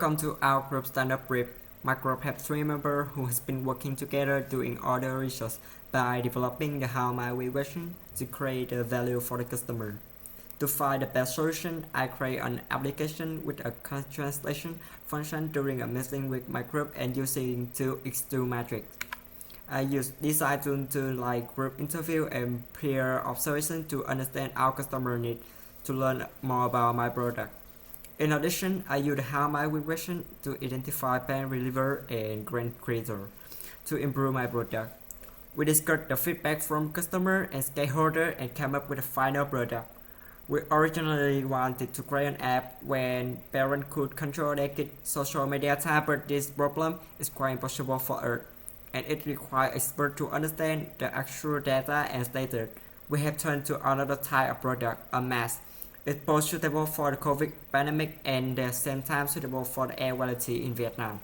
Welcome to our group stand-up brief. My group have three members who has been working together doing all the research by developing the how my way version to create the value for the customer. To find the best solution, I create an application with a translation function during a meeting with my group and using 2x2 matrix. I use design tools to like group interview and peer observation to understand our customer needs to learn more about my product. In addition, I use the How My regression to identify pain reliever and grant creator to improve my product. We discussed the feedback from customer and stakeholder and came up with a final product. We originally wanted to create an app when parents could control their kids' social media time, but this problem is quite impossible for us, and it requires experts to understand the actual data and status. We have turned to another type of product, a mask. It's both suitable for the COVID pandemic and at the same time suitable for the air quality in Vietnam.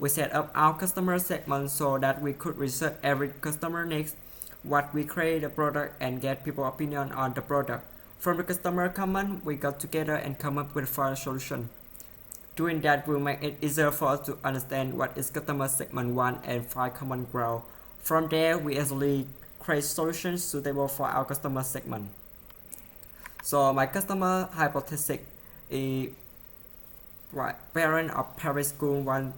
We set up our customer segment so that we could research every customer needs, what we create the product and get people's opinion on the product. From the customer comment, we got together and come up with a solution. Doing that will make it easier for us to understand what is customer segment want and find common ground. From there, we easily create solutions suitable for our customer segment. So my customer hypothesis is parents of private school want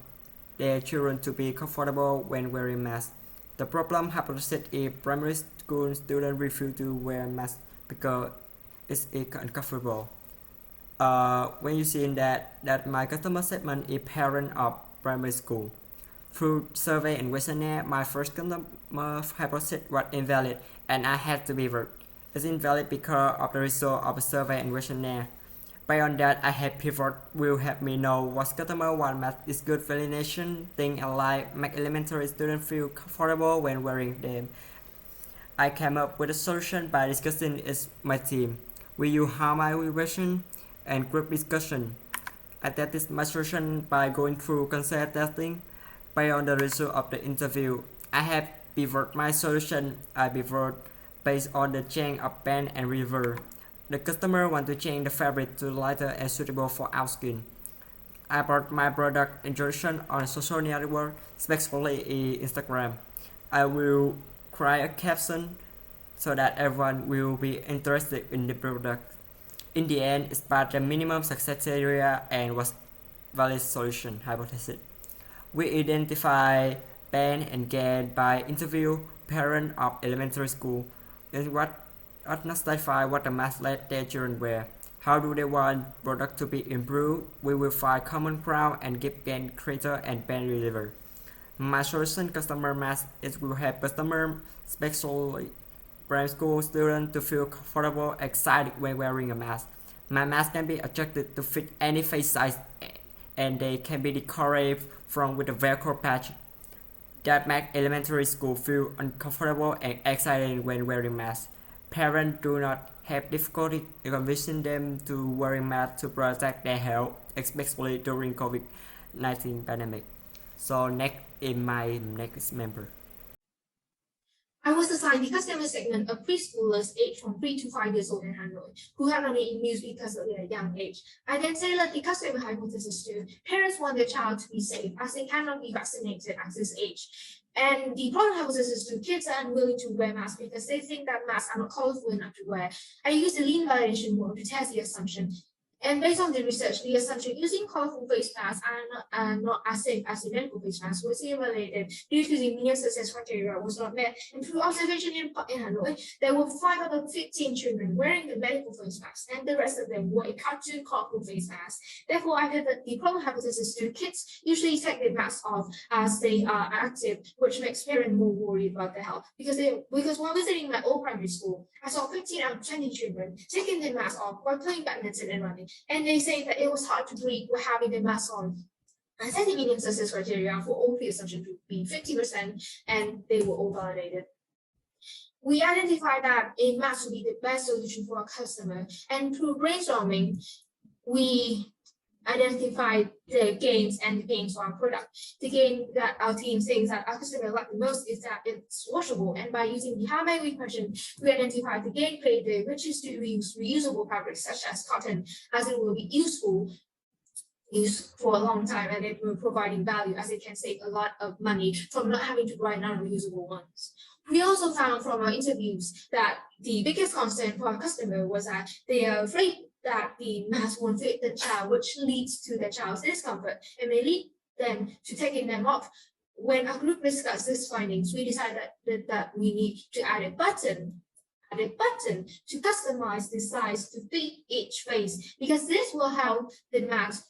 their children to be comfortable when wearing masks. The problem hypothesis is primary school students refuse to wear masks because it's uncomfortable. When you see that my customer segment is parent of primary school. Through survey and questionnaire, my first customer hypothesis was invalid and I had to pivot. It's invalid because of the result of the survey and questionnaire. Beyond that, I have pivot will help me know what customer want math is good validation, thing and like make elementary students feel comfortable when wearing them. I came up with a solution by discussing it with my team. We use how my regression and group discussion. I tested my solution by going through concept testing. Based on the result of the interview, I have pivot my solution. I pivot based on the change of band and river. The customer want to change the fabric to lighter and suitable for our skin. I brought my product introduction on social network, especially Instagram. I will create a caption so that everyone will be interested in the product. In the end, it's about the minimum success area and was valid solution hypothesis. We identify pain and gain by interview parents of elementary school. And what not satisfy what the mass let their children wear. How do they want product to be improved? We will find common ground and give gain creator and pain reliever. My solution customer mask is will help customer, especially primary school students, to feel comfortable, excited when wearing a mask. My mask can be adjusted to fit any face size and they can be decorated from with a Velcro patch that make elementary school feel uncomfortable and excited when wearing masks. Parents do not have difficulty convincing them to wearing masks to protect their health, especially during COVID-19 pandemic. So next is my next member. I was assigned the customer segment of preschoolers aged from 3 to 5 years old in Hanoi, who have an news because of their young age. I then tailored the customer hypothesis to parents want their child to be safe as they cannot be vaccinated at this age. And the problem hypothesis to kids are unwilling to wear masks because they think that masks are not colorful enough to wear. I used the lean validation mode to test the assumption. And based on the research, the assumption using colorful face masks are not as safe as the medical face masks was invalidated due to the minimum success criteria was not met. And through observation in Hanoi, there were 5 out of 15 children wearing the medical face masks, and the rest of them wore a cartoon colorful face mask. Therefore, I did the problem hypothesis to kids usually take their masks off as they are active, which makes parents more worried about their health. Because while visiting my old primary school, I saw 15 out of 20 children taking their masks off while playing badminton and running. And they say that it was hard to breathe with having the mask on. I set the median success criteria for all 3 assumptions to be 50%, and they were all validated. We identified that a mask would be the best solution for our customer, and through brainstorming, we identified the gains and the gains for our product. The gain that our team thinks that our customer like the most is that it's washable, and by using the how many question, we identified the gain created, which is to use reusable fabrics such as cotton, as it will be useful use for a long time and it will providing value as it can save a lot of money from not having to buy non-reusable ones. We also found from our interviews that the biggest concern for our customer was that they are afraid that the mask won't fit the child, which leads to the child's discomfort and may lead them to taking them off. When our group discussed these findings, we decided that we need to add a button to customize the size to fit each face because this will help the mask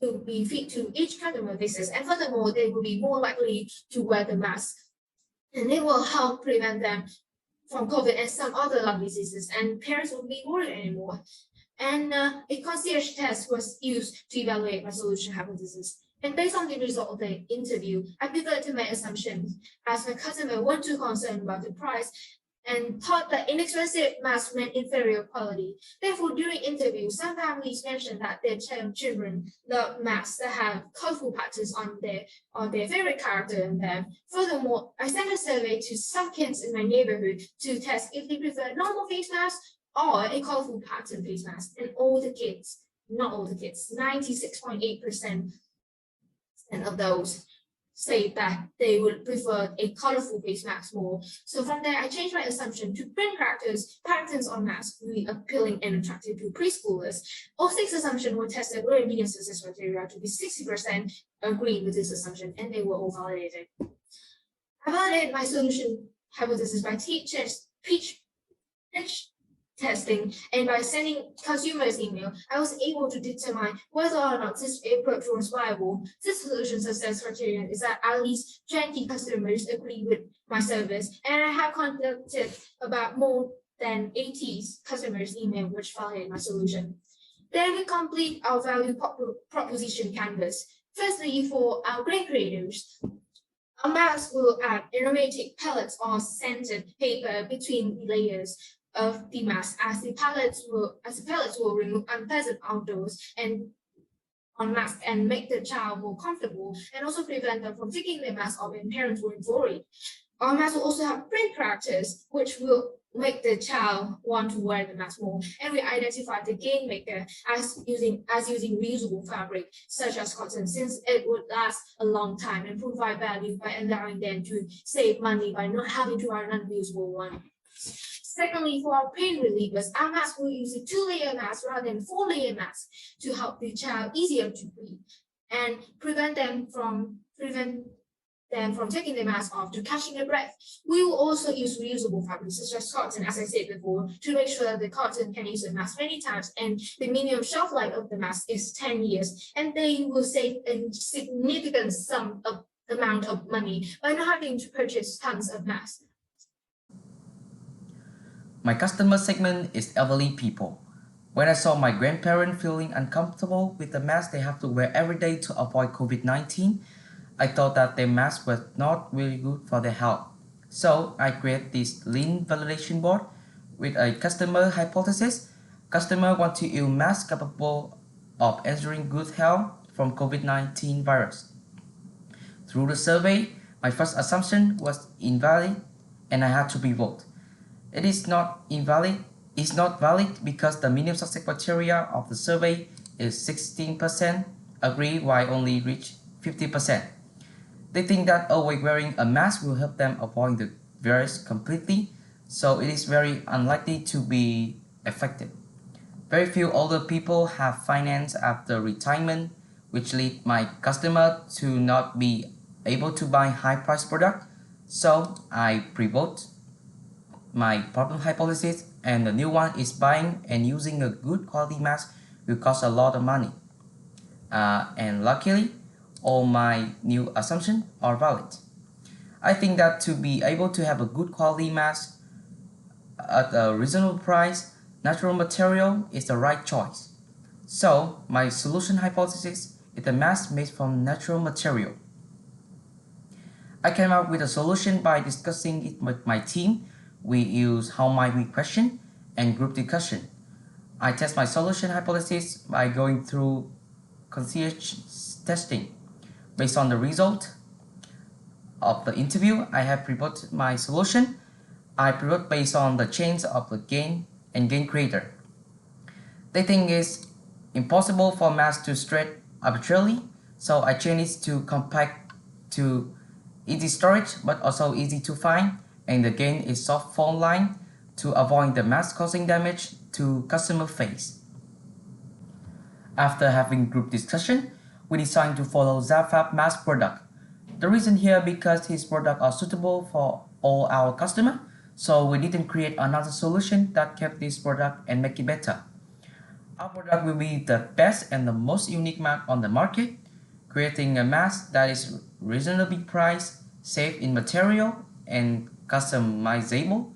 to be fit to each customer faces, and furthermore, they will be more likely to wear the mask, and it will help prevent them from COVID and some other lung diseases, and parents won't be worried anymore. And a concierge test was used to evaluate my solution hypothesis. And based on the result of the interview, I pivoted my assumptions as my customer weren't too concerned about the price and thought that inexpensive masks meant inferior quality. Therefore, during interviews, some families mentioned that their children love masks that have colorful patterns on their favorite character in them. Furthermore, I sent a survey to some kids in my neighborhood to test if they prefer normal face masks or a colorful pattern face mask. And all the kids, not all the kids, 96.8% of those say that they would prefer a colorful face mask more. So from there, I changed my assumption to print characters, patterns on masks will be appealing and attractive to preschoolers. All 6 assumptions were tested with a median success criteria to be 60% agreed with this assumption, and they were all validated. I validated my solution hypothesis by pitch testing, and by sending consumers email, I was able to determine whether or not this approach was viable. This solution success criterion is that at least 20 customers agree with my service, and I have contacted about more than 80 customers email which validate my solution. Then we complete our value proposition canvas. Firstly, for our grain creators, a mask will add aromatic pellets or scented paper between the layers of the mask as the pellets will remove unpleasant odors and on mask and make the child more comfortable and also prevent them from taking their mask off and parents were worried. Our mask will also have print characters which will make the child want to wear the mask more, and we identify the gain maker as using reusable fabric such as cotton, since it would last a long time and provide value by allowing them to save money by not having to wear an unreusable one. Secondly, for our pain relievers, our mask will use a 2-layer mask rather than 4-layer mask to help the child easier to breathe and prevent them from taking the mask off to catching their breath. We will also use reusable fabrics such as cotton, as I said before, to make sure that the cotton can use the mask many times and the minimum shelf life of the mask is 10 years, and they will save a significant amount of money by not having to purchase tons of masks. My customer segment is elderly people. When I saw my grandparents feeling uncomfortable with the mask they have to wear every day to avoid COVID-19, I thought that their mask was not really good for their health. So I created this lean validation board with a customer hypothesis. Customers want to use masks capable of ensuring good health from COVID-19 virus. Through the survey, my first assumption was invalid and I had to pivot. It is not valid because the minimum success criteria of the survey is 16% agree while only reach 50%. They think that always wearing a mask will help them avoid the virus completely, so it is very unlikely to be effective. Very few older people have finance after retirement, which lead my customer to not be able to buy high-priced product, so I pivot my problem hypothesis, and the new one is buying and using a good quality mask will cost a lot of money. And luckily, all my new assumptions are valid. I think that to be able to have a good quality mask at a reasonable price, natural material is the right choice. So my solution hypothesis is a mask made from natural material. I came up with a solution by discussing it with my team. We use how might we question and group discussion. I test my solution hypothesis by going through concierge testing. Based on the result of the interview, I have pivoted my solution. I pivot based on the chains of the gain and gain creator. The thing is, impossible for mask to stretch arbitrarily, so I changed it to compact to easy storage but also easy to find, and again is soft foam line to avoid the mask causing damage to customer face. After having group discussion, we decided to follow Zafab mask product. The reason here because his products are suitable for all our customer, so we didn't create another solution that kept this product and make it better. Our product will be the best and the most unique mask on the market, creating a mask that is reasonably priced, safe in material, and customizable.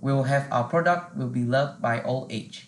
We will have our product will be loved by all age.